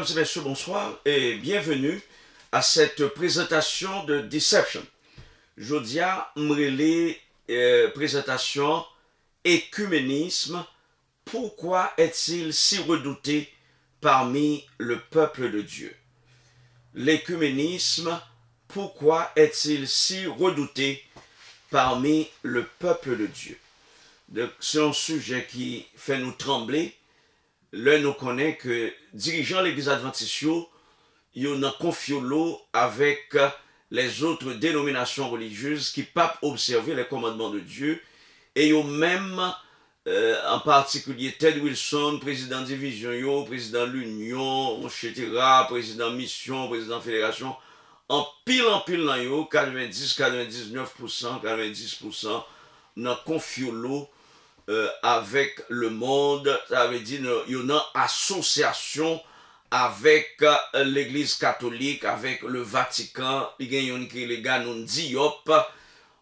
Mesdames et messieurs, bonsoir et bienvenue à cette présentation de Deception. Jodia m'rele présentation écuménisme. Pourquoi est-il si redouté parmi le peuple de Dieu? L'écuménisme, pourquoi est-il si redouté parmi le peuple de Dieu? C'est un sujet qui fait nous trembler. Là, nous connaissons que dirigeants l'église adventiste, ils ont un confiolo avec les autres dénominations religieuses qui ne peuvent pas observer les commandements de Dieu. Et ils ont même, en particulier, Ted Wilson, président division, président l'Union, etc., président mission, président fédération, en pile, 90, 99%, 90%, dans confiolo avec le monde, ça veut dire il y a une association avec l'église catholique, avec le Vatican, il y a les gars non Diop,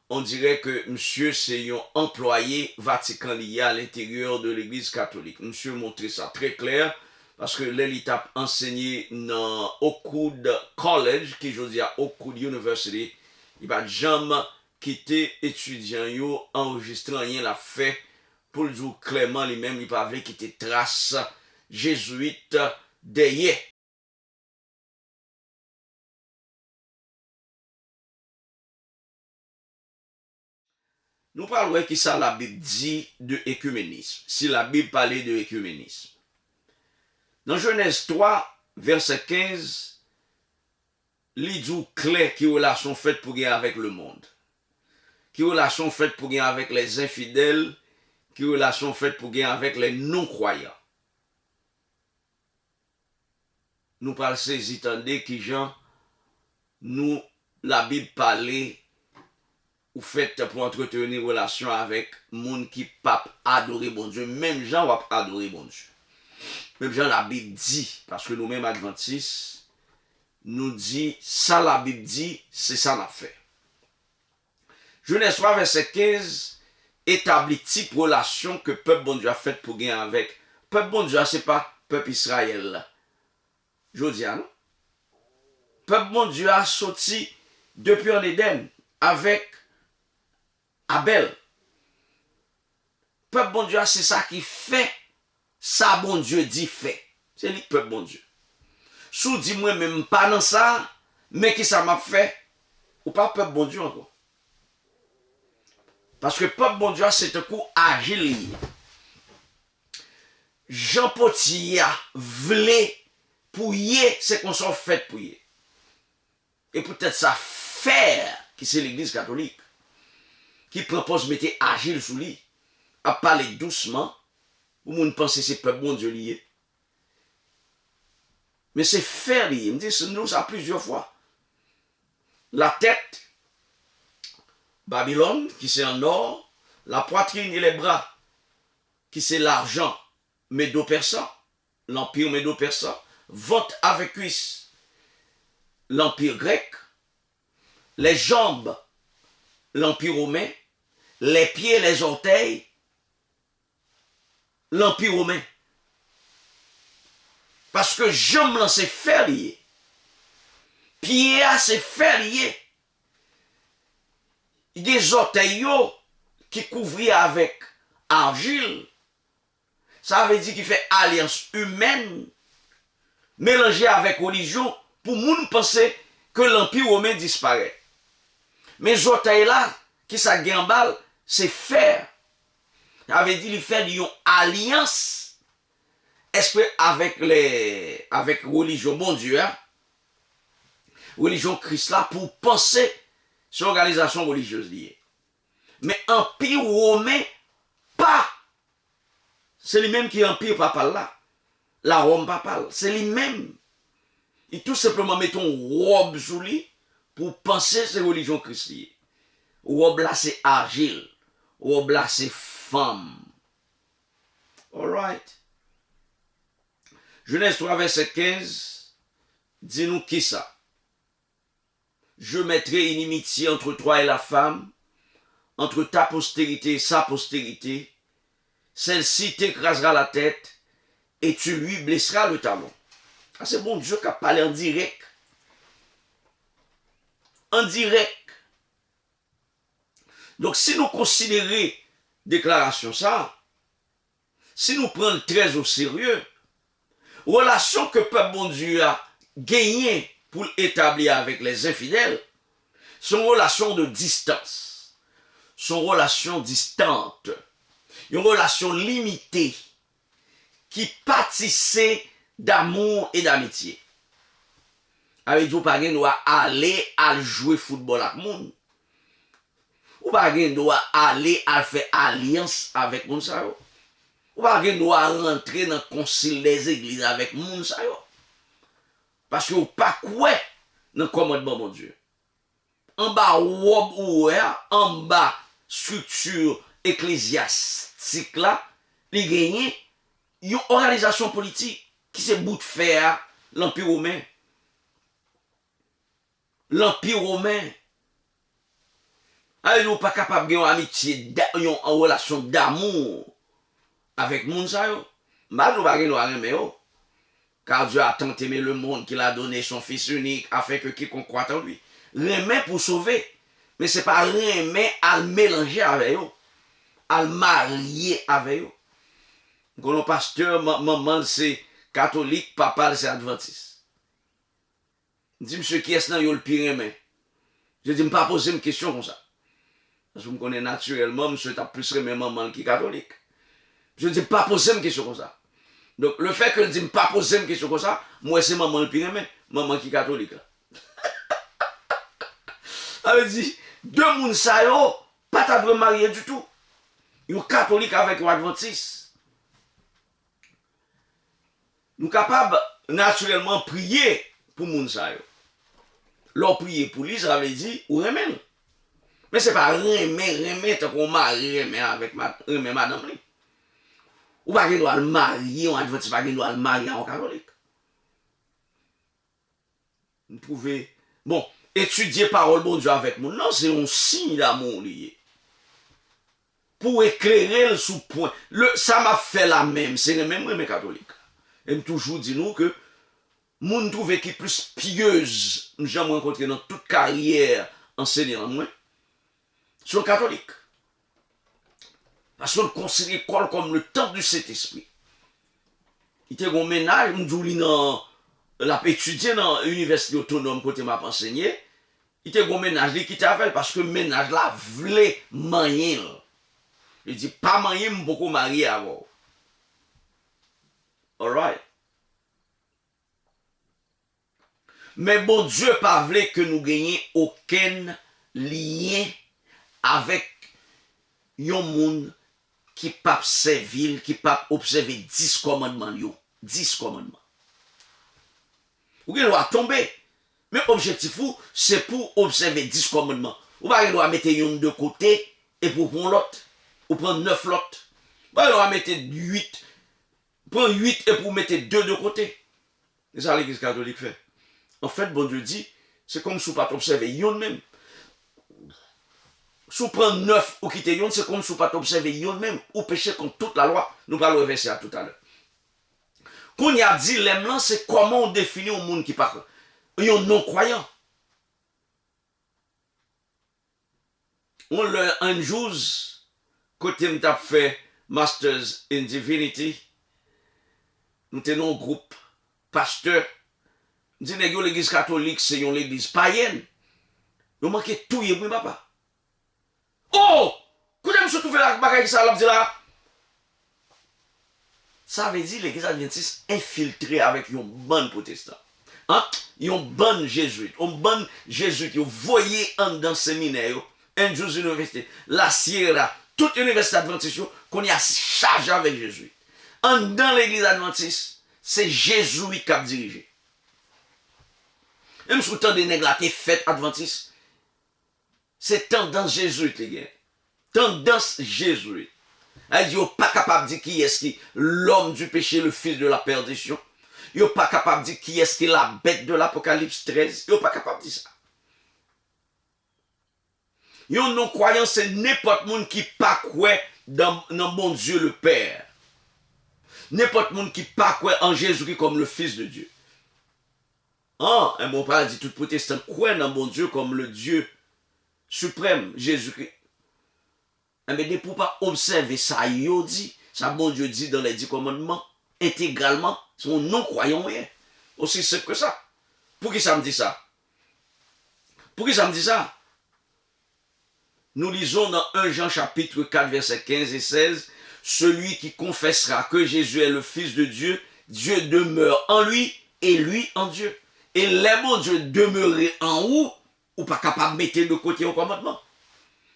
on dirait que monsieur c'est un employé Vatican lié à l'intérieur de l'église catholique. Monsieur montré ça très clair parce que l'élite a enseigné dans Oakwood College, qui je dis à Oakwood University, il va jamais quitter étudiant yo enregistrant rien la fait. Pour le dire clairement, lui-même, il parlait qu'il était trace jésuite derrière. Nous parlons qui ça la Bible dit de écuménisme. Si la Bible parlait de écuménisme. Dans Genèse 3, verset 15, il dit clair qui relation faite pour gagner avec le monde. Qui relation faite pour gagner avec les infidèles. Qui relation faite pour gagner avec les non-croyants. Nous parlons saisi tendez qui Jean nous la Bible parlait ou fait pour entretenir une relation avec monde qui pape adorer bon Dieu, même Jean va adorer bon Dieu. Même Jean la Bible dit parce que nous-mêmes adventistes nous dit ça la Bible dit, c'est ça l'a fait. Genèse 3 verset 15 établit type relation que peuple bon Dieu a fait pour gagner avec. Peuple bon Dieu, c'est pas peuple Israël. Je dis, non? Peuple bon Dieu a sorti depuis en Éden avec Abel. Peuple bon Dieu, c'est ça qui fait, ça bon Dieu dit fait. C'est lui peuple bon Dieu. Sous dit moi même pas dans ça, mais qui ça m'a fait, ou pas peuple bon Dieu encore. Parce que peuple bon Dieu, c'est un coup agile. Jean Potia voulait pour y, c'est qu'on s'en fait pour y. Et peut-être ça faire, qui c'est l'église catholique, qui propose de mettre agile sous lui, à parler doucement, ou moun pense que c'est peuple bon Dieu lié. Mais c'est faire lié. Me dit nous ça plusieurs fois. La tête, Babylone, qui c'est en or, la poitrine et les bras, qui c'est l'argent, médo-persan, l'empire médo-persan, ventre avec cuisse, l'empire grec, les jambes, l'empire romain, les pieds, les orteils, l'empire romain. Parce que jambes, c'est faire lié. Pieds, c'est faire lié. Des orteils qui couvraient avec argile, ça veut dire qu'il fait alliance humaine mélangée avec religion pour moun penser que l'empire romain disparaît. Mais orteils là, qui ça gambale, c'est faire. Ça veut dire qu'il fait une alliance avec religion bon Dieu, hein? Religion Christ là pour penser sur l'organisation religieuse liée. Mais empire romain, pas. C'est lui-même qui est empire papal là. La Rome papale, c'est lui-même. Il tout simplement met une robe sous lui pour penser ces religions chrétiennes. Robe là c'est argile. Robe là c'est femme. Alright. Genèse 3 verset 15. Dis-nous qui ça? Je mettrai inimitié entre toi et la femme, entre ta postérité et sa postérité. Celle-ci t'écrasera la tête et tu lui blesseras le talon. Ah, c'est bon Dieu qui a parlé en direct. En direct. Donc, si nous considérons déclaration ça, si nous prenons très au sérieux, relation que le peuple bon Dieu a gagné pour établir avec les infidèles, sont relations de distance, sont relations distantes, une relation limitée qui pâtissait d'amour et d'amitié. Avec vous, pas doit aller à jouer football avec monde. Ou pas doit aller à faire alliance avec moun sa yo. Ou pas doit rentrer dans le concile des églises avec moun sa yo. Parce que ou pas quoi dans le commandement mon Dieu. En bas robe ou en bas structure ecclésiastique là, li gagné une organisation politique qui se bout de fer l'Empire romain. L'Empire romain. Alors, nous pas capable de avoir une amitié, une relation d'amour avec moun sa yo. Bah, nous pas aimer yo. Car Dieu a tant aimé le monde qu'il a donné son Fils unique afin que quiconque croit en lui. Remet pour sauver. Mais ce n'est pas remet à le mélanger avec eux. À le marier avec eux. Quand le pasteur, maman c'est catholique, papa c'est adventiste. Je dis, monsieur, qui est-ce le pire remet? Je dis, je ne pas poser une question comme ça. Parce que je me connais naturellement, monsieur, tu as plus remet maman qui est catholique. Je ne dis pas poser une question comme ça. Donc, le fait que je ne dis pas poser une question comme ça, moi, c'est maman le pire remet, maman qui est catholique. Ça veut dire, deux moun sa yo, pas ta de marier du tout. Yon catholique avec un adventiste. Nous capables naturellement prier pour moun sa yo. Leur prier pour lui, ça veut dire, ou remen. Mais c'est pas remen, tant qu'on marie remen avec madame li. Ou pas qu'il doit le marier, un adventiste, pas qu'il doit le marier en catholique. Vous pouvez, bon, étudier parole bon Dieu avec moi. Non, c'est un signe d'amour lié. Pour éclairer le sous-point. Ça m'a fait la même. C'est le même mes catholiques. Et me toujours dit nous que moun trouve qui plus pieuse, nous jamais rencontré dans toute carrière enseignant moi, sont catholiques. Parce qu'on considère l'école comme le temple du Saint-Esprit. Il y a un ménage, nous l'a étudié dans l'université autonome côté m'a enseigné. Il y a un ménage qui t'a fait parce que le ménage là voulait marier. Il dit pas marier, mais beaucoup marier avant. Alright. Mais bon Dieu pas voulu que nous gagnions aucun lien avec un monde qui pas servir, qui pas observer 10 commandements. 10 commandements. Ou qu'il doit tomber. Mais l'objectif, c'est pour observer 10 commandements. Ou pas qu'il doit mettre une de côté et pour prendre l'autre. Ou prendre 9 l'autre. Ou pas qu'il doit mettre 8. Prendre 8 et pour mettre 2 de côté. C'est ça l'église catholique fait. En fait, bon Dieu dit, c'est comme si vous pas observer yon même. Si vous prenez 9 ou quitter yon, c'est comme si vous pas observer yon même. Ou pécher contre toute la loi. Nous parlons verset à tout à l'heure. Qu'on y a dit, l'aimant, c'est comment on définit un monde qui parle. Un non-croyant. On le un jour, côté m't'a fait Masters in Divinity, nous tenons un groupe pasteur. Nous disons l'église catholique, c'est une église païenne. Nous manquons tout, oui, papa. Oh! Quand je me suis trouvé la bagaille ça, là, ça veut dire l'église adventiste infiltrée avec une bonne protestant. Hein? Une bonne jésuite. Une bonne jésuite. Vous voyez dans le séminaire, un jour université, la Sierra, toute université adventiste, qu'on y a chargé avec jésuite. Dans l'église adventiste, c'est jésuite qui a dirigé. Même si vous avez des nègres qui fête adventiste, c'est tendance jésuite, les gars. Tendance jésuite. Elle dit, vous n'êtes pas capable de dire qui est-ce qui l'homme du péché, le fils de la perdition. Vous n'êtes pas capable de dire qui est-ce qui est la bête de l'Apocalypse 13. Vous n'êtes pas capable de dire ça. Yon non-croyant, c'est n'importe monde qui pas quoi dans mon Dieu le Père. N'importe monde qui pas quoi en Jésus-Christ comme le Fils de Dieu. Ah, un bon paradis, tout protestant croit dans mon Dieu comme le Dieu suprême, Jésus-Christ. Mais pour pas observer ça, il dit, ça bon Dieu dit dans les 10 commandements, intégralement, son non-croyant rien. Aussi simple que ça. Pour qui ça me dit ça? Pour qui ça me dit ça? Nous lisons dans 1 Jean chapitre 4, versets 15 et 16, celui qui confessera que Jésus est le Fils de Dieu, Dieu demeure en lui et lui en Dieu. Et les bons Dieu demeurer en vous, ou pas capable de mettre de côté au commandement.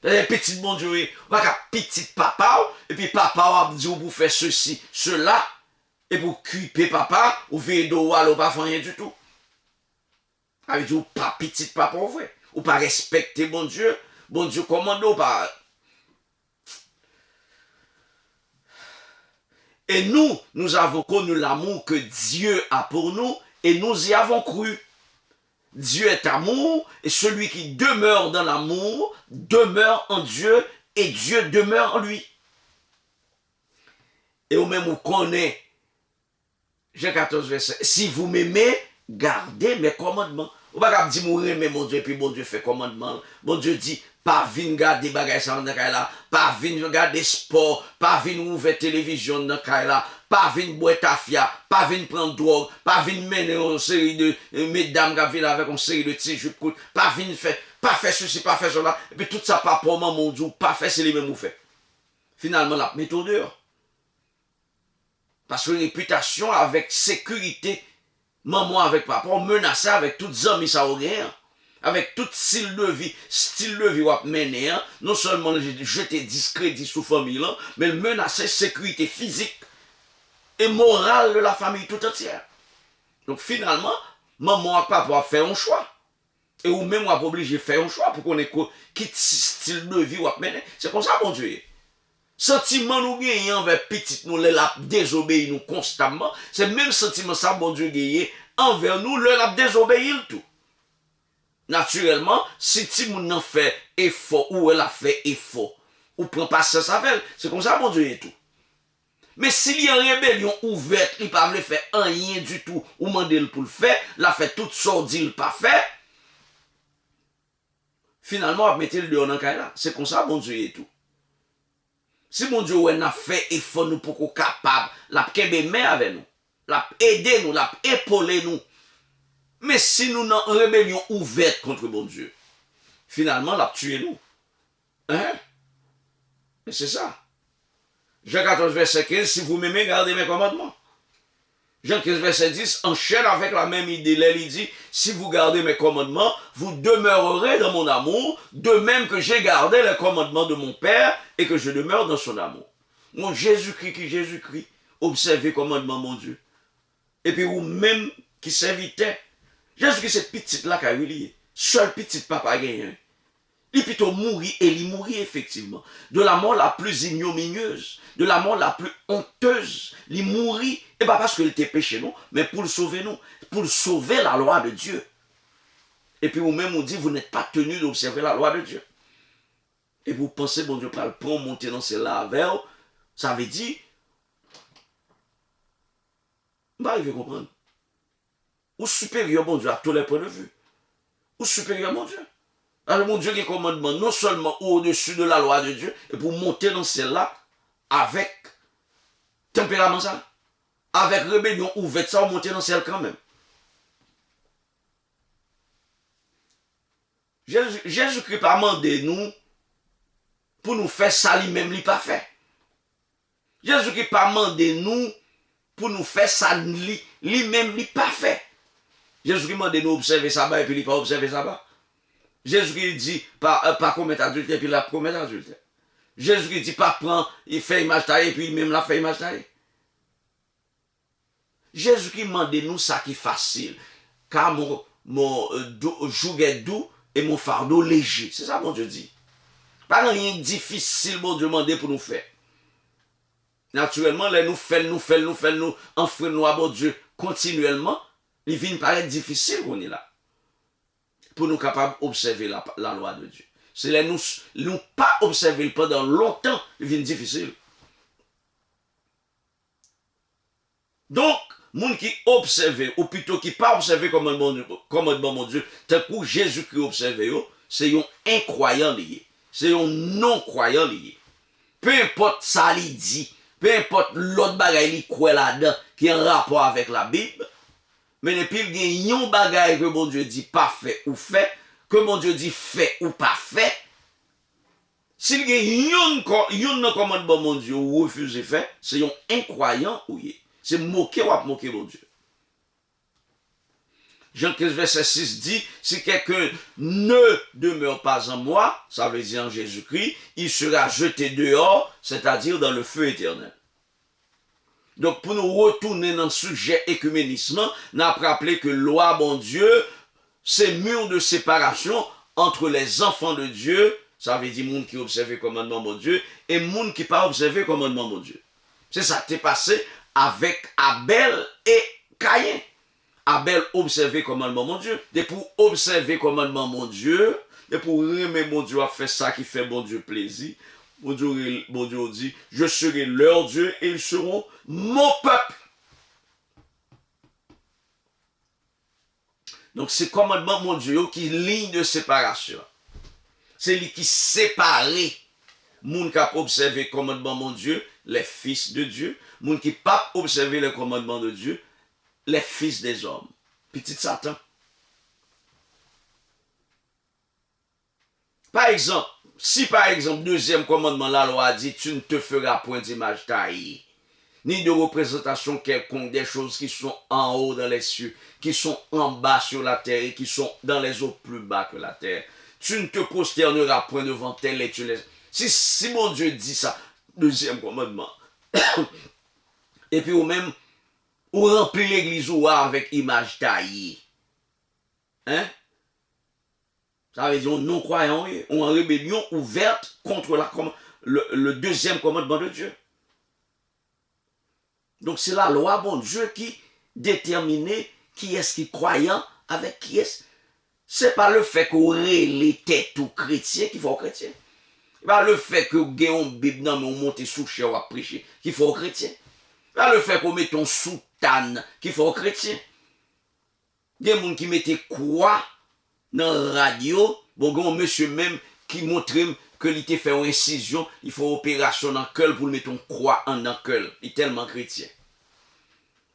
Les petits bon Dieu, pas capable petit papa, et puis papa va dire pour faire ceci, cela, et pour cuiper papa, ou faire de ou pas faire rien du tout. Avec dit, ou pas petit papa, ou pas respecter bon Dieu commande ou pas. Et nous avons connu l'amour que Dieu a pour nous, et nous y avons cru. Dieu est amour, et celui qui demeure dans l'amour demeure en Dieu, et Dieu demeure en lui. Et au même où connaît, Jean 14, verset, si vous m'aimez, gardez mes commandements. Ou pas dire, vous aimez mon Dieu, puis mon Dieu fait commandement. Mon Dieu dit, pas venir garder des bagages dans le là, pas venir regarder sport, pas venir ouvrir télévision dans le là, pas venir boire tafia, pas venir prendre drogue, pas venir mener une série de mesdames qui viennent avec une série de petits jupes, pas venir faire, pas faire ceci, pas faire cela, et puis tout ça, pas pour moi, mon Dieu, pas faire, c'est les mêmes vous fait. Finalement, la méthode dehors. Parce que réputation avec sécurité, maman avec papa, on menace avec toutes les amis, ça au rien. Avec tout style de vie ou à mener, hein, non seulement jeter discrédit sous famille, là, mais menacer sécurité physique et morale de la famille tout entière. Donc finalement, maman et papa fait un choix. Et ou même on pas obligé de faire un choix pour qu'on ait quitte style de vie ou à mener. C'est comme ça, mon Dieu. Sentiment nous gagnons envers petit nous, les lap désobéir nous constamment. C'est le même sentiment ça, bon Dieu, gagné envers nous, le lap désobéir tout. Naturellement, si tu m'en fait effort ou elle a fait effort, ou prend pas ça, c'est comme ça, bon Dieu, et tout. Mais s'il y a une rébellion ouverte, il ne peut pas faire rien du tout, ou demander pour le faire, la fait toute sorte d'il pas fait, finalement, on va mettre le dehors dans le cas là. C'est comme ça, bon Dieu, et tout. Si mon Dieu a fait effort nous pour qu'on soit capable, la kembe avec nous, la aider nous, la épauler nous. Mais si nous avons une rébellion ouverte contre mon Dieu, finalement, la tuer nous. Hein? Mais c'est ça. Jean 14, verset 15, si vous m'aimez, gardez mes commandements. Jean 15, verset 10, enchaîne avec la même idée. Là, il dit, si vous gardez mes commandements, vous demeurerez dans mon amour, de même que j'ai gardé les commandements de mon Père et que je demeure dans son amour. Mon Jésus-Christ qui Jésus-Christ, observez les commandements, mon Dieu. Et puis, vous même qui servitait, Jésus-Christ, c'est petite là qui a lié. Seul petit papa gagné. Il plutôt mourir, et il mourit effectivement. De la mort la plus ignominieuse, de la mort la plus honteuse. Il mourit, et pas parce qu'il était péché, non, mais pour le sauver, nous. Pour sauver la loi de Dieu. Et puis vous-même, on dit, vous n'êtes pas tenu d'observer la loi de Dieu. Et vous pensez, bon Dieu, pas le prendre, monter dans celle-là avec, ça veut dire, vous arrivez à comprendre. Ou supérieur, bon Dieu, à tous les points de vue. Ou supérieur, mon Dieu. Alors, mon Dieu, qui commandement, non seulement au-dessus de la loi de Dieu, et pour monter dans celle-là, avec tempérament ça, avec rébellion ouverte, ça, monter dans celle quand même. Jésus-Christ pas demandé nous pour nous faire ça lui-même, lui pas fait. Jésus-Christ pas demandé nous pour nous faire ça lui-même, lui pas fait. Jésus-Christ demandé nous observer ça bas et puis il pas observer ça bas. Jésus-Christ dit pas commettre adultère et puis il a commettre adultère. Jésus-Christ dit pas prendre, il fait image taillée et puis il même la fait image taillée. Jésus-Christ demande nous ça qui est facile. Car mon jouet doux et mon fardeau léger. C'est ça, mon Dieu dit. Pas rien difficile, mon Dieu demande pour nous faire. Naturellement, là, nous enfreignons à mon Dieu continuellement. Il vient paraître difficile qu'on est là. Pour nous capables d'observer la loi de Dieu. C'est là nous pas observer pendant longtemps, il vient difficile. Donc, Moun qui observe, ou plutôt qui pas observé commandement mon Dieu, tant que Jésus-Christ observe, c'est un incroyant lié. C'est un non-croyant lié. Peu importe ça li dit, peu importe l'autre bagaille li quoi là-dedans, qui a un rapport avec la Bible, mais depuis il y a un bagaille que mon Dieu dit pas fait ou fait, que mon Dieu dit fait ou pas fait, s'il y a un commandement mon Dieu ou refuse fait, c'est un incroyant ou y est. C'est moquer ou moquer mon Dieu. Jean 15, verset 6 dit, si quelqu'un ne demeure pas en moi, ça veut dire en Jésus-Christ, il sera jeté dehors, c'est-à-dire dans le feu éternel. Donc, pour nous retourner dans le sujet écuménisme, nous avons rappelé que loi, bon Dieu, c'est mur de séparation entre les enfants de Dieu, ça veut dire monde qui observe le commandement, mon Dieu, et monde qui pas observé le commandement, mon Dieu. C'est ça qui est passé avec Abel et Caïn. Abel observé le commandement, mon Dieu. Et pour observer le commandement, mon Dieu, et pour aimer mon Dieu à faire ça qui fait mon Dieu plaisir, mon Dieu dit, je serai leur Dieu et ils seront mon peuple. Donc c'est commandement, mon Dieu, qui ligne de séparation. C'est lui qui sépare moun qui a observé le commandement, mon Dieu, les fils de Dieu, moun qui pas observé le commandement de Dieu, les fils des hommes. Petit Satan. Par exemple, si par exemple, deuxième commandement, la loi dit, tu ne te feras point d'image taillée, ni de représentation quelconque des choses qui sont en haut dans les cieux, qui sont en bas sur la terre et qui sont dans les eaux plus bas que la terre. Tu ne te prosterneras point devant elles et tu les... Si mon Dieu dit ça, deuxième commandement, et puis ou même, ou remplit l'église ou avec image taillée. Hein? Ça veut dire non-croyant, ou en rébellion ouverte contre le deuxième commandement de Dieu. Donc c'est la loi, bon Dieu, qui détermine qui est-ce qui est croyant avec qui est-ce. C'est pas le fait qu'on les têtes ou chrétiens qu'il faut aux chrétiens. C'est pas le fait que vous avez une Bible dans mais on monte sous chien ou à prêcher qu'il faut aux chrétiens. C'est pas le fait qu'on mette ton soutane qu'il faut aux chrétiens. Il y a des gens qui mettent quoi dans la radio, bon, un monsieur même qui montre que il te fait une incision, il faut opération dans le cœur pour mettre une croix en le cœur. Il est tellement chrétien.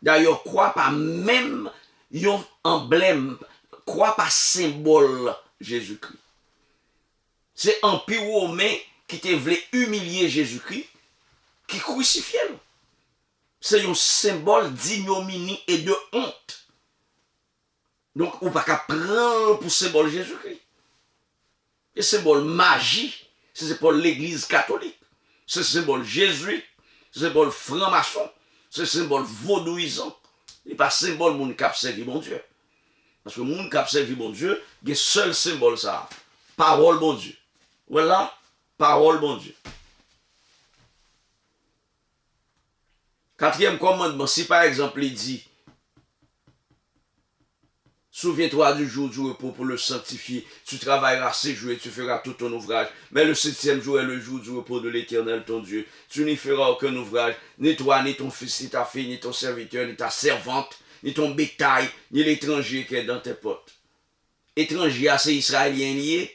D'ailleurs, croix pas même un emblème, croix pas symbole Jésus-Christ. C'est Empire romain qui te voulait humilier Jésus-Christ, qui crucifiait. C'est un symbole d'ignominie et de honte. Donc, on ne peut pas prendre pour symbole Jésus-Christ. C'est symbole magie. C'est symbole l'église catholique. C'est symbole jésuite. C'est symbole franc-maçon. C'est symbole vaudouisant. Et pas symbole moun k'ap servi bon Dieu. Parce que moun k'ap servi bon Dieu, il y a seul symbole ça. Parole bon Dieu. Voilà, parole bon Dieu. Quatrième commandement, si par exemple il dit, souviens-toi du jour du repos pour le sanctifier. Tu travailleras 6 jours et tu feras tout ton ouvrage. Mais le 7e jour est le jour du repos de l'Éternel ton Dieu. Tu n'y feras aucun ouvrage, ni toi, ni ton fils, ni ta fille, ni ton serviteur, ni ta servante, ni ton bétail, ni l'étranger qui est dans tes portes. Étranger, c'est Israélien lié.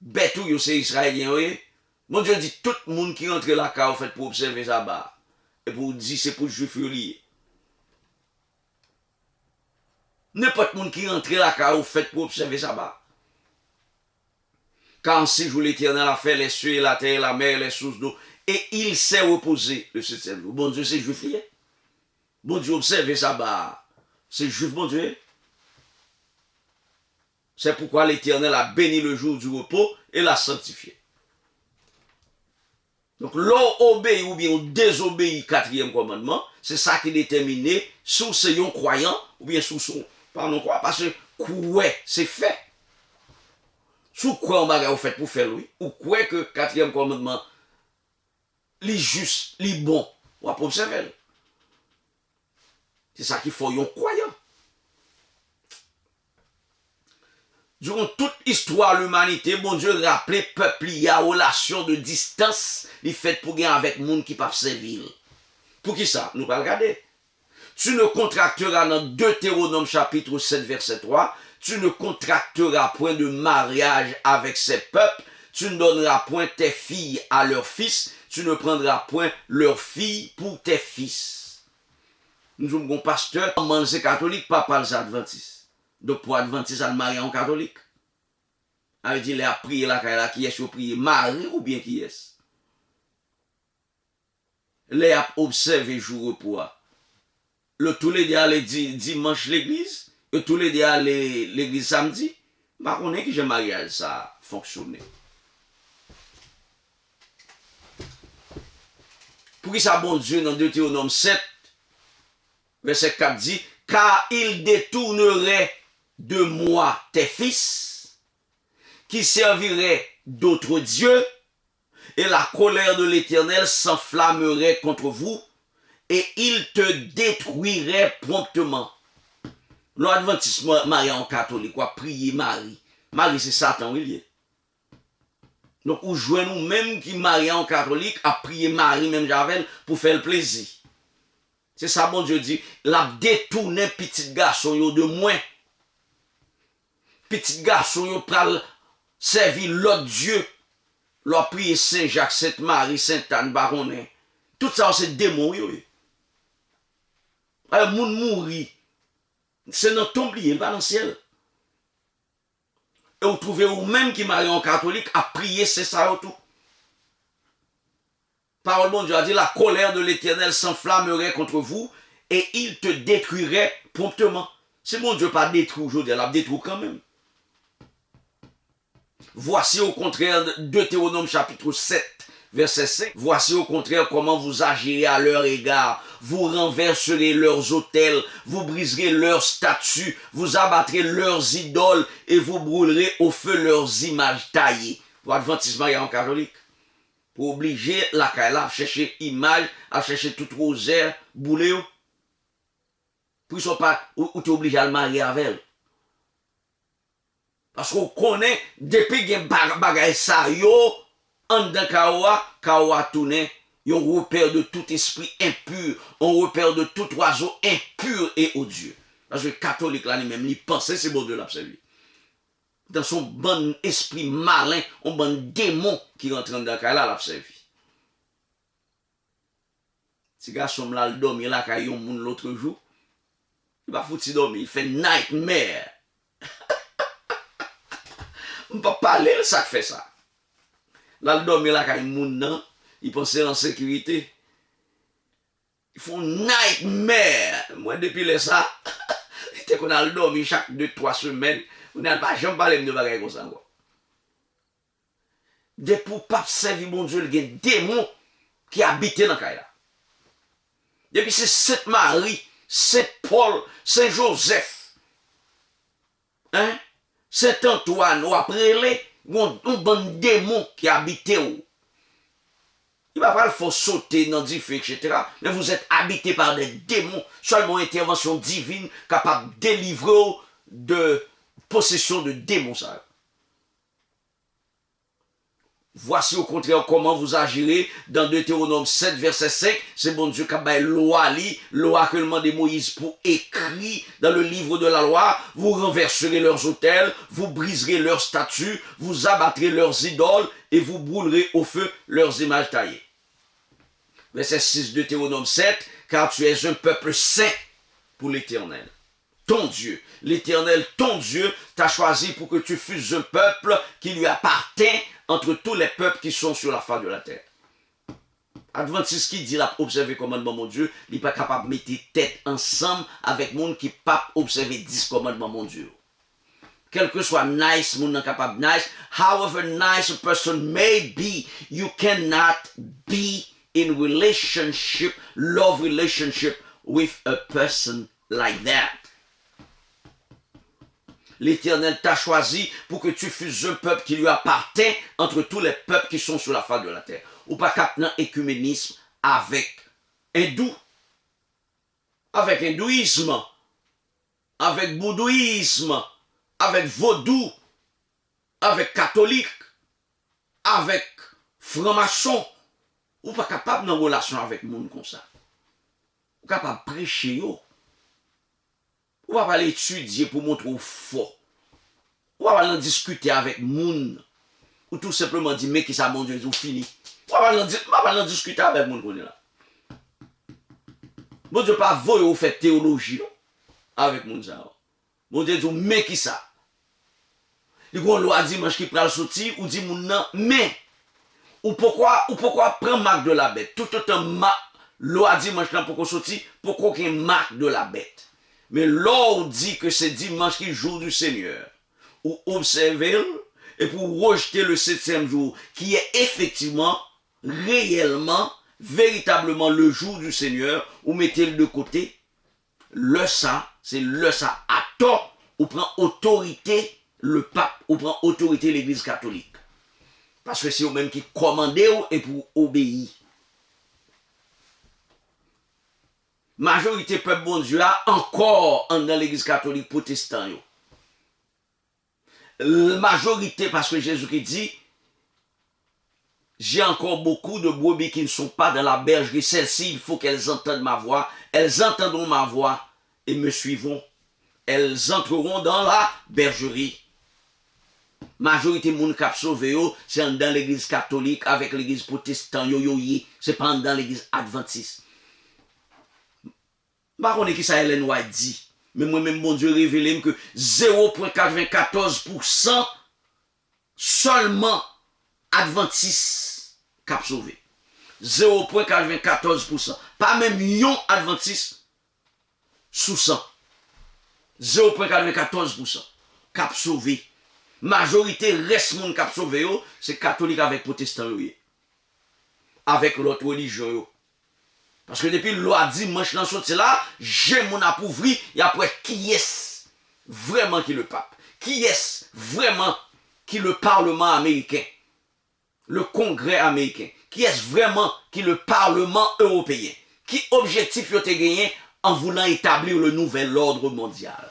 Bête ou c'est Israélien, oui. Mon Dieu dit, tout le monde qui entre là, en fait, pour observer ça bas. Et pour dire, c'est pour juif lié. N'importe monde qui rentre là, au fait pour observer ça bas. Car en 6 jours, l'Éternel a fait les cieux, la terre, la mer, les sources d'eau, et il s'est reposé le 7e jour. Bon Dieu, c'est juif lié. Bon Dieu, observez ça bas. C'est juif, bon Dieu. C'est pourquoi l'Éternel a béni le jour du repos et l'a sanctifié. Donc, l'on obéit ou bien on désobéit 4e commandement, c'est ça qui est déterminé sous c'est un croyant ou bien sous son pardon quoi, parce que quoi c'est fait. Sous quoi on va fait pour faire lui, ou quoi que 4e commandement, les juste, les bon, on va observer. C'est ça qu'il faut un croyant. Durant toute histoire de l'humanité, bon Dieu rappelait peuple, il y a relation de distance, il fait pour gagner avec monde qui ne peut pas servir. Pour qui ça? Nous pas regarder. Tu ne contracteras dans Deutéronome chapitre 7 verset 3, tu ne contracteras point de mariage avec ces peuples, tu ne donneras point tes filles à leurs fils, tu ne prendras point leurs filles pour tes fils. Nous avons un pasteur, c'est catholique, pas les adventistes. Donc pour adventiste, elle marie en catholique. Elle dit, il a prié là, qui est-ce prié, Marie ou bien qui est-ce? Les a observé jour repos. Le tous les aller dimanche l'église, et tous les aller l'église samedi. Par contre, que j'ai mariage ça fonctionne. Pour qui ça bon Dieu dans Deutéronome 7 verset 4 dit, car il détournerait de moi tes fils, qui serviraient d'autres dieux, et la colère de l'Éternel s'enflammerait contre vous, et il te détruirait promptement. L'adventiste marié en catholique, quoi, prier Marie. Marie, c'est Satan, oui. Donc, ou jouez nous même qui marié en catholique à prier Marie, même Javel, pour faire le plaisir. C'est ça, bon Dieu dit, la détourné petit garçon yo de moins. Petit garçon yo pral servir l'autre Dieu. Leur prier Saint Jacques, Sainte Marie, Sainte Anne, Baronnet. Tout ça, c'est démon yo. Un monde mourir. C'est notre tombe lié, pas dans le ciel. Et vous trouvez vous-même qui mariez en catholique à prier, c'est ça tout. Parole bon Dieu a dit, la colère de l'Éternel s'enflammerait contre vous et il te détruirait promptement. C'est bon Dieu pas détruit aujourd'hui, elle a détruit quand même. Voici au contraire Deutéronome chapitre 7, verset 5. Voici au contraire comment vous agirez à leur égard. Vous renverserez leurs autels, vous briserez leurs statues, vous abattrez leurs idoles et vous brûlerez au feu leurs images taillées. Pour Adventiste marié en catholique. Pour obliger la Kaila à chercher image, à chercher toute rosaire, boulé. Pour qu'ils ne soient pas, ou tu es obligé à le marier avec elle. Parce qu'on connaît, depuis qu'il y a bagay sa yo, en dan kawa tourne, yon repère de tout esprit impur, on repère de tout oiseau impur et odieux. Parce que le catholique là, lui-même, il pensait c'est bon Dieu l'a observé. Dans son bon esprit malin, un bon démon qui rentre dans le là, l'a observé. Si garçon là, il dormit là, quand il y a un l'autre jour, il va foutre dormir, il fait nightmare. On ne peut pas parler, ça fait ça. Là, le dormir là, quand il pensait en sécurité. Ils font nightmare. Moi, depuis ça, c'était qu'on a le dormi chaque 2-3 semaines. On n'a pas jamais parlé de bagaille comme ça. Depuis pour pas servir mon Dieu, il y a des démons qui habitent dans le cas. Depuis c'est Sainte Marie, Saint Paul, Saint Joseph, hein? Saint Antoine, ou après les, un bon démon qui habite où. Il va pas le faire sauter dans des feux, etc. Mais vous êtes habité par des démons, seulement intervention divine capable de délivrer de possession de démons. Ça. Voici au contraire comment vous agirez dans Deutéronome 7, verset 5. C'est bon Dieu qui a loi que demande Moïse pour écrire dans le livre de la loi. Vous renverserez leurs autels, vous briserez leurs statues, vous abattrez leurs idoles et vous brûlerez au feu leurs images taillées. Verset 6, Deutéronome 7. Car tu es un peuple saint pour l'Éternel. Ton Dieu, l'Éternel, ton Dieu, t'a choisi pour que tu fusses un peuple qui lui appartient entre tous les peuples qui sont sur la face de la terre. Adventiste qui dit là, observer commandement mon Dieu, il n'est pas capable de mettre tête ensemble avec monde qui pas observer 10 commandements mon Dieu. Quel que soit nice, monde n'est capable nice, however nice a person may be, you cannot be in relationship, love relationship with a person like that. L'Éternel t'a choisi pour que tu fuses un peuple qui lui appartient entre tous les peuples qui sont sur la face de la terre. Ou pas capter un écuménisme avec hindou, avec hindouisme, avec bouddhisme, avec vaudou, avec catholique, avec franc-maçon. Ou pas capable d'une relation avec le monde comme ça. Ou capable de prêcher yo. Ou pas aller étudier pour montrer fort. Ou pas aller discuter avec moun. Ou tout simplement dire, mais qui ça, mon Dieu, ou fini. Ou pas aller discuter avec moun là. Mon Dieu, pas voyer ou faire théologie non? Avec moun ça. Mon Dieu, dit, mais qui ça? Il y a une loi dimanche qui prend le sorti, ou dit moun nan, mais. Ou pourquoi prendre marque de la bête? Tout autant loi dimanche là pour qu'on sorti, pourquoi qu'il y ait marque de la bête? Mais l'on dit que c'est dimanche qui est jour du Seigneur. Ou observer et pour rejeter le 7e jour, qui est effectivement, réellement, véritablement le jour du Seigneur, ou mettez-le de côté, le ça, c'est le ça. À tort, ou prend autorité le pape, ou prend autorité l'église catholique. Parce que c'est eux-mêmes qui commandent et pour obéir. Majorité peuple bon Dieu a encore dans l'église catholique protestant. La majorité, parce que Jésus qui dit, j'ai encore beaucoup de brebis qui ne sont pas dans la bergerie. Celles-ci, il faut qu'elles entendent ma voix. Elles entendront ma voix et me suivront. Elles entreront dans la bergerie. Majorité moun kap sauvé c'est dans l'église catholique avec l'église protestante c'est pas dans l'église adventiste. Bah on est qui ça Ellen White dit, mais moi-même bon Dieu révélé que 0,94% seulement adventiste cap sauvé. 0,94%. Pas même yon adventiste sous 100. 0,94% cap sauvé. Majorité reste moun cap sauvé c'est catholique avec protestant avec l'autre religion. Parce que depuis le loi dimanche dans sorti là, j'ai mon appauvri et après qui est vraiment qui le pape? Qui est vraiment qui le Parlement américain? Le Congrès américain? Qui est vraiment qui le Parlement européen? Qui objectif yote gagné en voulant établir le nouvel ordre mondial?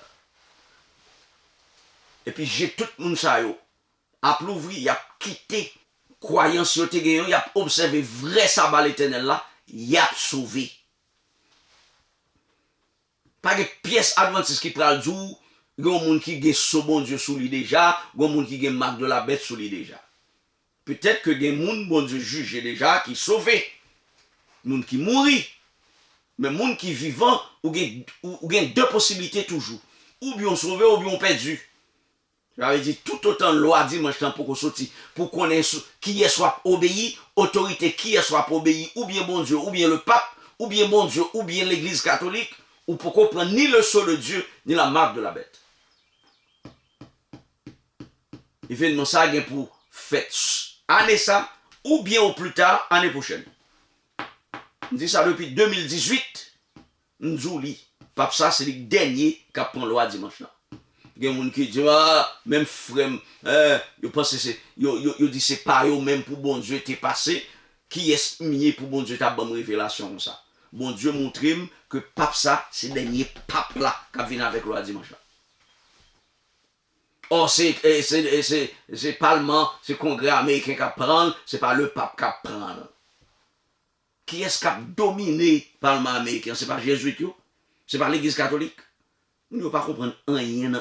Et puis j'ai tout le monde ça yo. A plouvri, y a quitté croyance yote gagné, y a observé vrai sabbat l'éternel là. Y a sauvé. Pas de pièce adventiste qui prend le jour, il y a un monde qui a ce bon Dieu sous lui déjà, il y a un monde qui a marque de la bête sous lui déjà. Peut-être que il y a un monde bon Dieu juge déjà qui sauvé. Monde qui mourit. Mais monde qui vivant, ou gain deux possibilités toujours. Ou bien sauvé ou bien perdu. J'avais dit tout autant loi dimanche pour qu'on sorti, pour qu'on ait qui est soit obéi, autorité qui est soit obéi, ou bien bon Dieu, ou bien le pape, ou bien bon Dieu, ou bien l'église catholique, ou pour qu'on prenne ni le sceau de Dieu, ni la marque de la bête. Événement ça vient pour fête année ça, ou bien au plus tard, année prochaine. On dit ça depuis 2018, nous dit, pape ça c'est le dernier qui prend loi dimanche là. Il y a des gens qui disent, ah, même frère, yo dit c'est pas yo même pour bon Dieu t'es passé, qui est mieux pour bon Dieu ta bonne révélation comme ça. Bon Dieu montre que pape ça, c'est le dernier pape là qui vient avec loi dimanche là. Or c'est parlement, c'est congrès américain qui prend, c'est pas le pape qui prend. Qui est-ce qui a dominé le parlement américain? C'est pas Jésus, c'est pas l'église catholique. Nous ne pouvons pas comprendre rien.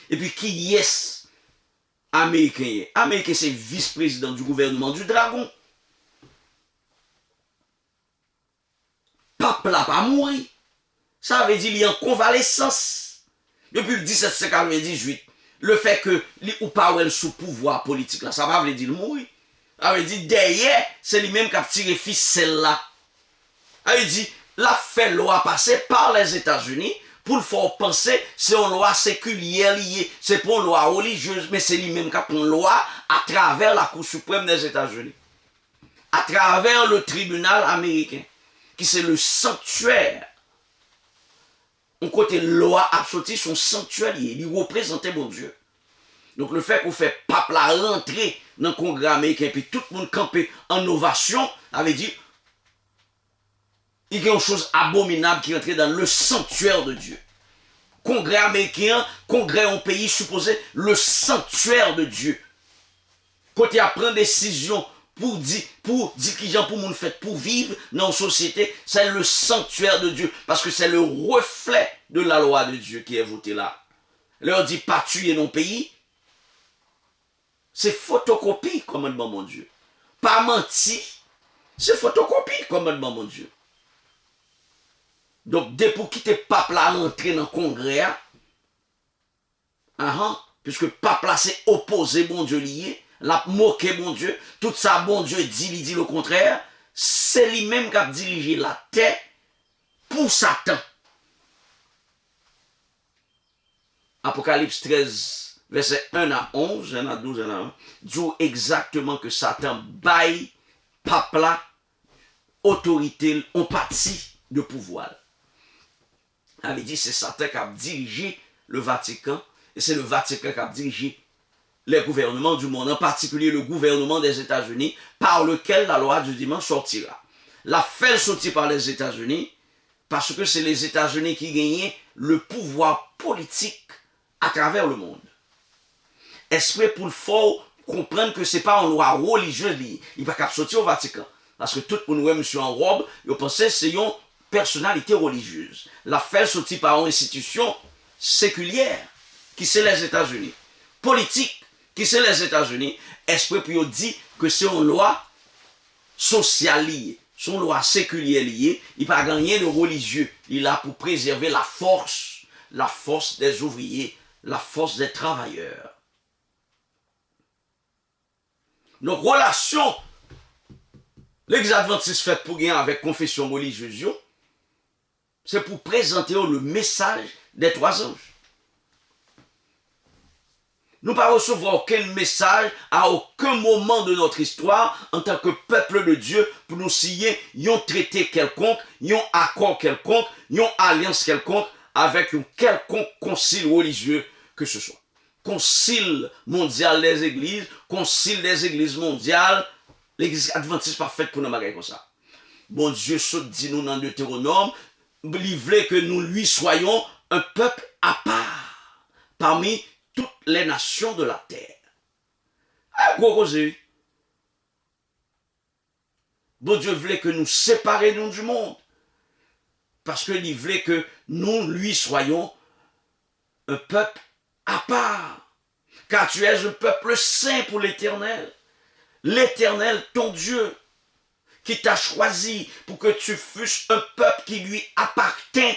Et puis, qui est américain? Américain, c'est vice-président du gouvernement du dragon. Pape là pas mourir. Ça veut dire qu'il est en convalescence. Depuis le 1798, le fait que ou pas sous pouvoir politique là, ça va veut dire mourir. Ça veut dire derrière, c'est lui-même qui a tiré ficelle là. Ça veut dire, la fait loi passer par les États-Unis. Pour le faire penser, c'est une loi séculière liée, c'est pas une loi religieuse, mais c'est lui-même qui a pris une loi à travers la Cour suprême des États-Unis, à travers le tribunal américain, qui c'est le sanctuaire. On côté loi absolue, son sanctuaire, il représentait mon Dieu. Donc le fait qu'on fait pape la rentrer dans le congrès américain, puis tout le monde campé en ovation, avait dit, il y a une chose abominable qui entrait dans le sanctuaire de Dieu. Congrès américain, congrès en pays supposé le sanctuaire de Dieu. Côté à prendre décision pour dire qui gens pour moun fait pour vivre dans la société, c'est le sanctuaire de Dieu, parce que c'est le reflet de la loi de Dieu qui est voté là. Leur dit pas tuer non pays, c'est photocopie, commandement mon Dieu. Pas menti, c'est photocopie, commandement mon Dieu. Donc, dès pour quitter pape là, rentrer dans le congrès, puisque le pape là s'est opposé, bon Dieu lié, l'a moqué, bon Dieu, tout ça, bon Dieu dit, il dit le contraire, c'est lui-même qui a dirigé la terre pour Satan. Apocalypse 13, verset 1 à 11, 1 à 12, 1 à 1, dit exactement que Satan baille pape là, autorité, on partit de pouvoir. Elle dit c'est Satan qui a dirigé le Vatican, et c'est le Vatican qui a dirigé les gouvernements du monde, en particulier le gouvernement des États-Unis, par lequel la loi du dimanche sortira. La fait sortir par les États-Unis, parce que c'est les États-Unis qui gagnaient le pouvoir politique à travers le monde. Esprit pour le faut comprendre que ce n'est pas une loi religieuse, il ne va pas sortir au Vatican. Parce que tout le monde, monsieur en robe, il pensait que c'est une personnalité religieuse. La fait sortir par une institution séculière, qui c'est les États-Unis. Politique, qui c'est les États-Unis. Esprit pour dire que c'est une loi sociale liée, c'est une loi séculière liée. Il n'a pas gagné de religieux. Il a pour préserver la force des ouvriers, la force des travailleurs. Donc, relation, les adventistes fait pour gagner avec confession religieuse, c'est pour présenter le message des trois anges. Nous ne recevons aucun message à aucun moment de notre histoire en tant que peuple de Dieu pour nous signer un traité quelconque, un accord quelconque, une alliance quelconque avec un quelconque concile religieux que ce soit. Concile mondial des églises, concile des églises mondiales, l'église adventiste pas faite pour nous marier comme ça. Bon Dieu se dit nous dans Deutéronome, il voulait que nous lui soyons un peuple à part parmi toutes les nations de la terre. Bon Dieu voulait que nous séparions du monde. Parce qu'il voulait que nous lui soyons un peuple à part. Car tu es un peuple saint pour l'Éternel. L'Éternel, ton Dieu, qui t'a choisi pour que tu fusses un peuple qui lui appartient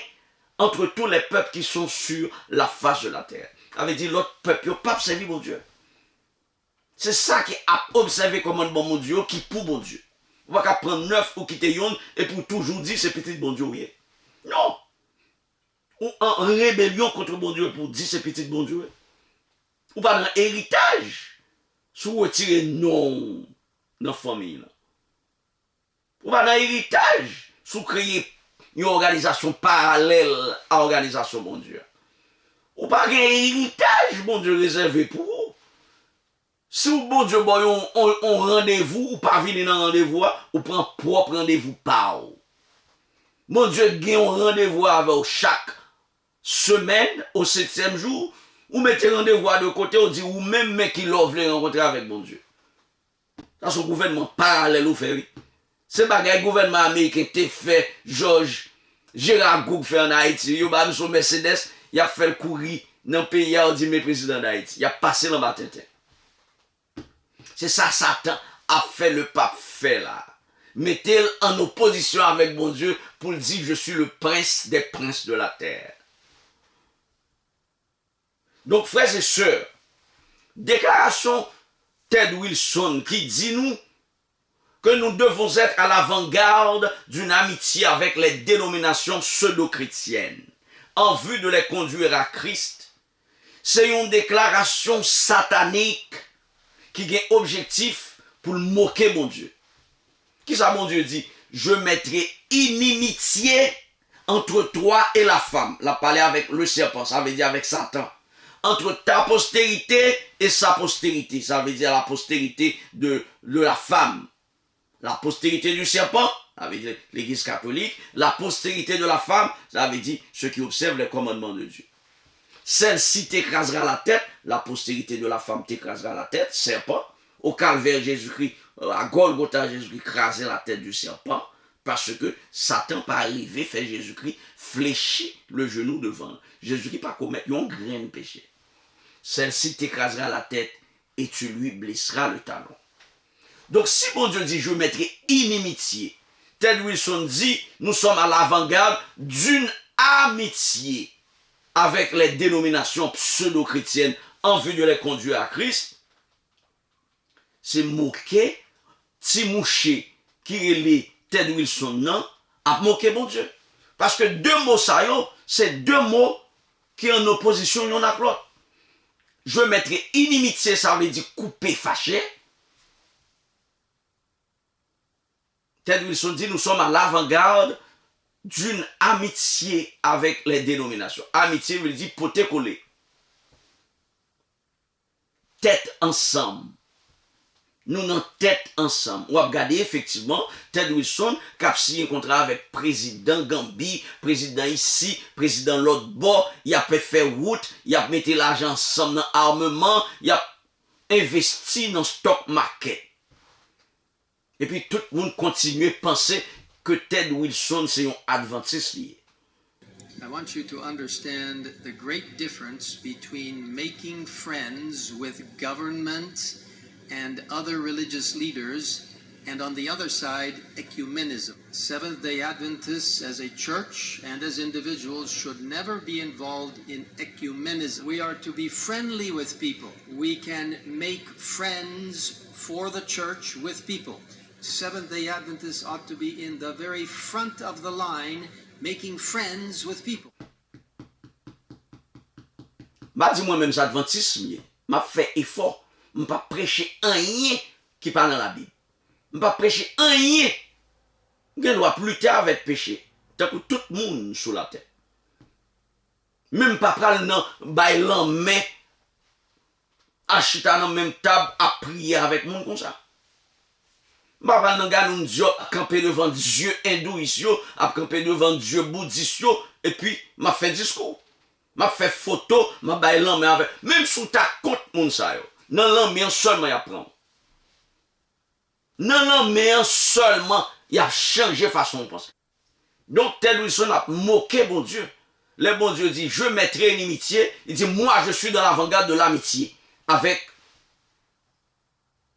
entre tous les peuples qui sont sur la face de la terre. Avait dit l'autre peuple, il n'a pas observé mon Dieu. C'est ça qui a observé comme un bon Dieu, qui pour bon Dieu. On va pas prendre 9 ou quitter yon et pour toujours dire c'est petit bon Dieu. Oui. Non. Ou en rébellion contre bon Dieu pour dire c'est petit bon Dieu. Ou pas dans héritage. Sous retirer non dans la famille. Ou pas dans héritage. Sous créer une organisation parallèle à l'organisation bon Dieu. Ou pas un héritage, bon Dieu, réservé pour vous. Si vous, bon Dieu, on rendez-vous, ou pas venir dans rendez-vous, ou prend propre rendez-vous par vous. Bon Dieu, gagne un rendez-vous avec chaque semaine, au 7e jour, ou mettez rendez-vous de côté, ou dit, ou même mec qui l'offre les rencontrer avec bon Dieu. Ça, c'est un gouvernement parallèle au fait. C'est pas un gouvernement américain qui a fait George Gérard Goug fait en Haïti. Il a mis son Mercedes, il a fait le courir dans le pays, il a dit, mais président d'Haïti. Il a passé le matin. C'est ça, Satan a fait le pape fait là. Mettez-le en opposition avec mon Dieu pour dire, je suis le prince des princes de la terre. Donc, frères et sœurs, déclaration Ted Wilson qui dit nous que nous devons être à l'avant-garde d'une amitié avec les dénominations pseudo-chrétiennes en vue de les conduire à Christ. C'est une déclaration satanique qui a objectif pour le moquer mon Dieu. Qui ça mon Dieu dit? Je mettrai inimitié entre toi et la femme. La parler avec le serpent, ça veut dire avec Satan. Entre ta postérité et sa postérité, ça veut dire la postérité de la femme. La postérité du serpent, ça veut dire l'église catholique. La postérité de la femme, ça veut dire ceux qui observent les commandements de Dieu. Celle-ci t'écrasera la tête, la postérité de la femme t'écrasera la tête, serpent. Au calvaire, Jésus-Christ à Golgotha, Jésus-Christ crasait la tête du serpent, parce que Satan pas arrivé, fait Jésus-Christ fléchir le genou devant. Jésus-Christ pas commettre un grain de péché. Celle-ci t'écrasera la tête et tu lui blesseras le talon. Donc si bon Dieu dit, je mettrai inimitié, Ted Wilson dit, nous sommes à l'avant-garde d'une amitié avec les dénominations pseudo-chrétiennes en vue de les conduire à Christ. C'est moquer, ti mouché qui est Ted Wilson, non, à moquer bon Dieu. Parce que deux mots ça c'est deux mots qui sont en opposition l'un à l'autre. Je mettrai inimitié, ça veut dire couper, fâché. Ted Wilson dit, nous sommes à l'avant-garde d'une amitié avec les dénominations. Amitié veut dire poté collé. Tête ensemble. Nous n'en tête ensemble. On va regarder effectivement Ted Wilson qui a signé un contrat avec président Gambie, président ici, président l'autre bord. Il a fait route, il a mis l'argent ensemble dans l'armement, il a investi dans le stock market. Et puis tout le monde continue à penser que Ted Wilson c'est un adventiste lié. I want you to understand the great difference between making friends with government and other religious leaders, and on the other side, ecumenism. Seventh-day Adventists as a church and as individuals should never be involved in ecumenism. We are to be friendly with people. We can make friends for the church with people. Seventh-day Adventists ought to be in the very front of the line, making friends with people. Bah dis moi-même adventisme, m'a fait effort. Je ne vais pas prêcher rien qui parle dans la Bible. Je ne vais pas prêcher rien qui doit lutter avec péché. Tant que tout le monde sur la terre. Même pas prendre dans bailan mais acheter dans même table à prier avec monde comme ça. Je ne vais pas prendre dans Dieu à camper devant Dieu hindouiste, à camper devant Dieu bouddhiste et puis m'a fait discours. M'a fait photo, m'a bailan mais avec même sous ta compte monde ça yo. Non, non, mais seulement il apprend. Non, non, mais seulement il a changé façon de penser. Donc, Ted Wilson a moqué bon Dieu. Le bon Dieu dit, je mettrai une inimitié. Il dit, moi, je suis dans l'avant-garde de l'amitié avec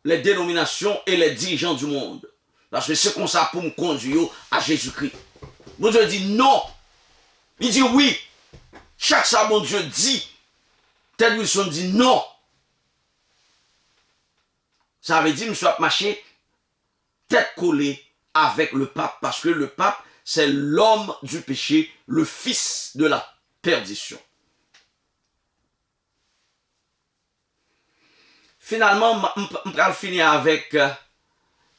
les dénominations et les dirigeants du monde. Parce que c'est comme ça pour me conduire à Jésus-Christ. Bon Dieu dit non. Il dit oui. Chaque fois, bon Dieu dit, Ted Wilson dit non. Ça veut dire, monsieur a marché tête collée avec le pape, parce que le pape, c'est l'homme du péché, le fils de la perdition. Finalement, je vais finir avec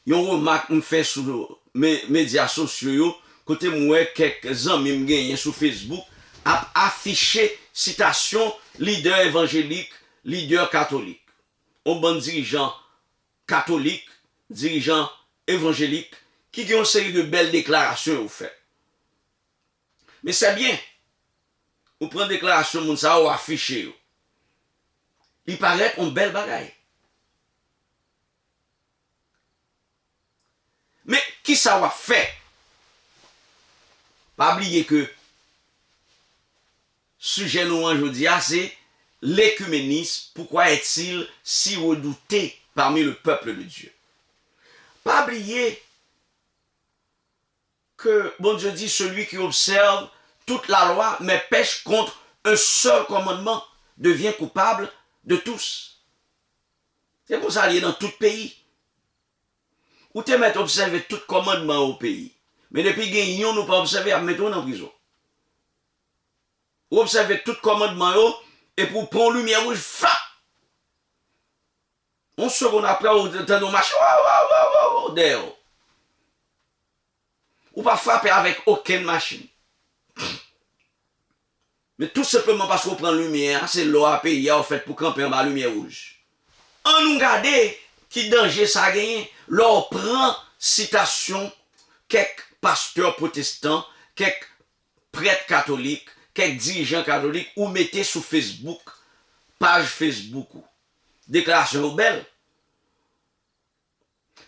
une remarque que je fais sur mes médias sociaux, côté moi, quelques amis me gagnent sur Facebook, a affiché citation leader évangélique, leader catholique. Un bon dirigeant catholique, dirigeant évangélique, qui ont une série de belles déclarations au fait. Mais c'est bien. Vous prenez une déclaration, vous ça ou affiché. Il paraît une belle bagaille. Mais qui ça va faire? Pas oublier que sujet nous aujourd'hui, c'est l'écuménisme. Pourquoi est-il si redouté parmi le peuple de Dieu? Pas oublier que bon Dieu dit celui qui observe toute la loi mais pêche contre un seul commandement devient coupable de tous. C'est pour ça qu'il y a dans tout pays. Ou te mettre observer tout commandement au pays. Mais depuis qu'il y a nous pas observer à mettre en prison. Ou observer tout commandement et pour prendre lumière rouge, frappe. On seconde après, on entend nos machins, d'ailleurs. Ou pas frapper avec aucune machine. Mais tout simplement parce qu'on prend lumière, c'est l'eau à payer en fait pour camper en bas lumière rouge. On nous regarde qui danger ça a gagné. L'on prend citation quelques pasteurs protestants, quelques prêtres catholiques, quelques dirigeants catholiques ou mettez sur Facebook, page Facebook. Déclaration belle.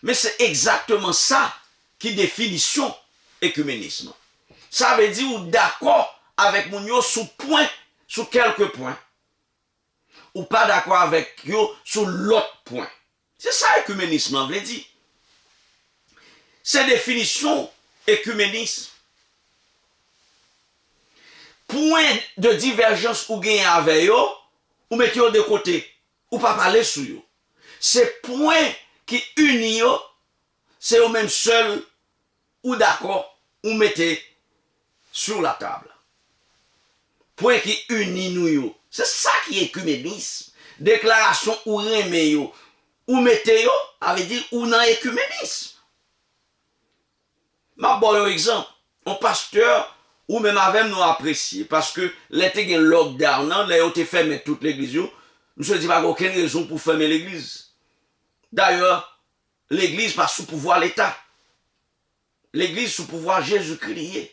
Mais c'est exactement ça qui définition écuménisme. Ça veut dire ou d'accord avec mon yo sous point, sous quelques points. Ou pas d'accord avec yo sur l'autre point. C'est ça écuménisme, on veut dire. C'est définition écuménisme. Point de divergence ou gain avec yo, ou mettez yo de côté, ou pas parler sur yo. C'est point qui unit yo, c'est au même seul, ou d'accord, ou mettez sur la table. Point qui unit nous yo. C'est ça qui est écuménisme. Déclaration ou remet yo, ou mettez yo, avait dit ou dans écuménisme. Ma bon exemple, un pasteur ou même avec nous apprécier parce que l'été gen lockdown, là yo te fermé toute l'église yo, monsieur dit pas aucune raison pour fermer l'église. D'ailleurs, l'église pas sous pouvoir l'État. L'église sous pouvoir Jésus-Christ.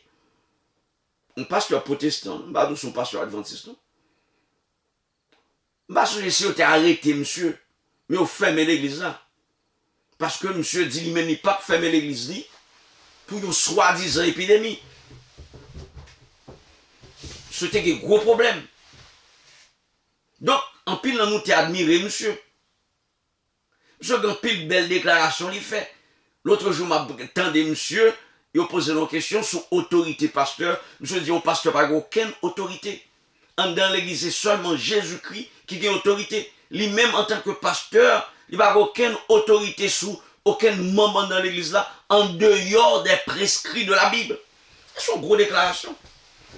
Un pasteur protestant, pas d'où son pasteur adventiste. Pas sûr si on t'a arrêté monsieur, mais on ferme l'église là. Parce que monsieur dit lui-même il pas fermer l'église là pour une soi-disant épidémie. C'était un gros problème. Donc, en pile, nous t'ai admiré, monsieur. Monsieur, en pile, belle déclaration, il fait. L'autre jour, m'a entendu monsieur, il a posé une question sur autorité pasteur. Monsieur dit, au pasteur n'a aucune autorité. Dans l'église, c'est seulement Jésus-Christ qui a autorité. Lui-même, en tant que pasteur, il n'a aucune autorité sur aucun membre dans l'église là, en dehors des prescrits de la Bible. C'est une grosse déclaration.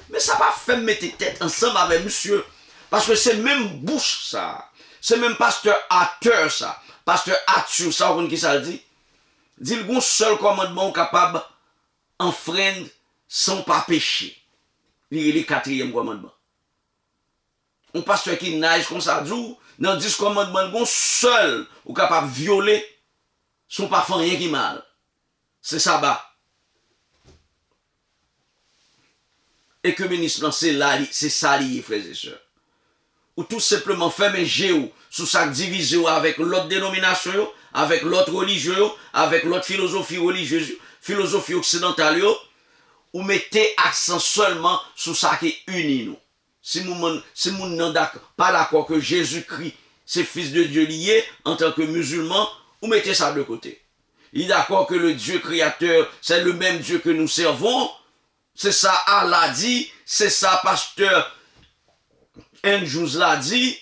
Mais ça va faire mettre tête ensemble avec monsieur. Parce que c'est même bouche ça. C'est même pasteur Arthur ça. Pasteur Arthur, ça, vous qui ça dit? Dit le seul commandement capable enfreindre sans pas pécher. Il est le 4e commandement. Un pasteur qui nage comme ça dit, dans 10 commandements, bon seul ou capable violer son pas faire rien qui mal. C'est sabbat. Écuménisme, c'est ça lié, frères et sœurs. Ou tout simplement fermer géo sous sa division avec l'autre dénomination, avec l'autre religieux, avec l'autre philosophie religieuse, philosophie occidentale, ou mettez accent seulement sur ça qui unit nous. Si nous n'en pas d'accord que Jésus-Christ, c'est fils de Dieu lié en tant que musulman, ou mettez ça de côté. Il est d'accord que le Dieu créateur, c'est le même Dieu que nous servons. C'est ça Allah dit, c'est ça pasteur Andrews l'a dit.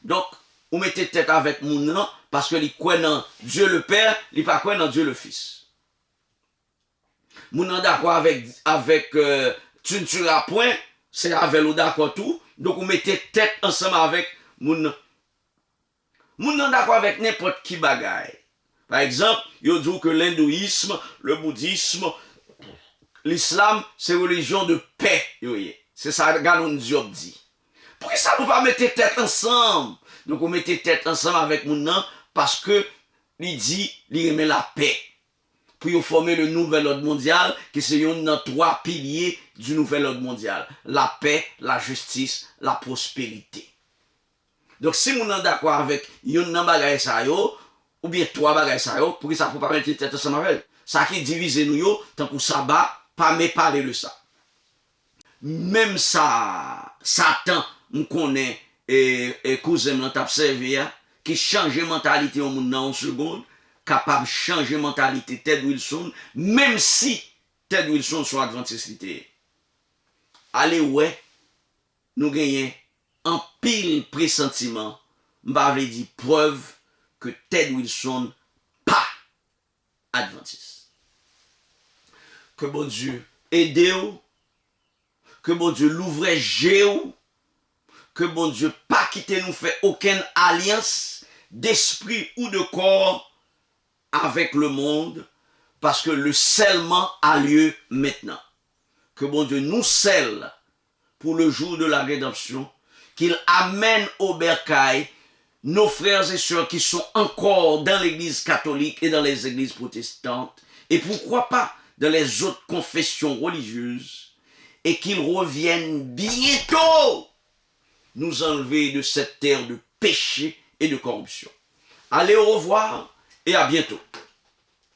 Donc, vous mettez tête avec mon nom, parce que il croit dans Dieu le Père, il pas croit dans Dieu le Fils. Mon nom d'accord avec tu ne tueras point, c'est avec l'eau d'accord tout. Donc, vous mettez tête ensemble avec mon nom. Mon nom d'accord avec n'importe qui bagaille. Par exemple, il dit que l'hindouisme, le bouddhisme, l'islam, c'est religion de paix. C'est ça que Ganon Diop dit. Pourquoi ça ne peut pas mettre tête ensemble? Donc, on mettez tête ensemble avec mon nom parce que il dit, il remet la paix. Pour former le nouvel ordre mondial, qui c'est un des 3 piliers du nouvel ordre mondial. La paix, la justice, la prospérité. Donc, si nous sommes d'accord avec yon nan bagay sa yo, ou bien 3 bagay sa yo, pourquoi ça ne peut pas mettre tête ensemble avec elle? Ça qui divise nous yo, tant que sabbat, pas me parler de ça. Même ça, Satan, nous connaît, et cousin m'ont observé, qui change mentalité au monde en seconde, capable de changer mentalité Ted Wilson, même si Ted Wilson soit adventiste. Allez, ouais, nous gagnons en pile pressentiment, m'avait dit preuve que Ted Wilson pas adventiste. Que bon Dieu aide-vous, que bon Dieu l'ouvre géo, que bon Dieu pas quitter nous fait aucune alliance d'esprit ou de corps avec le monde, parce que le scellement a lieu maintenant. Que bon Dieu nous scelle pour le jour de la rédemption, qu'il amène au bercail nos frères et sœurs qui sont encore dans l'église catholique et dans les églises protestantes, et pourquoi pas dans les autres confessions religieuses, et qu'ils reviennent bientôt nous enlever de cette terre de péché et de corruption. Allez, au revoir, et à bientôt.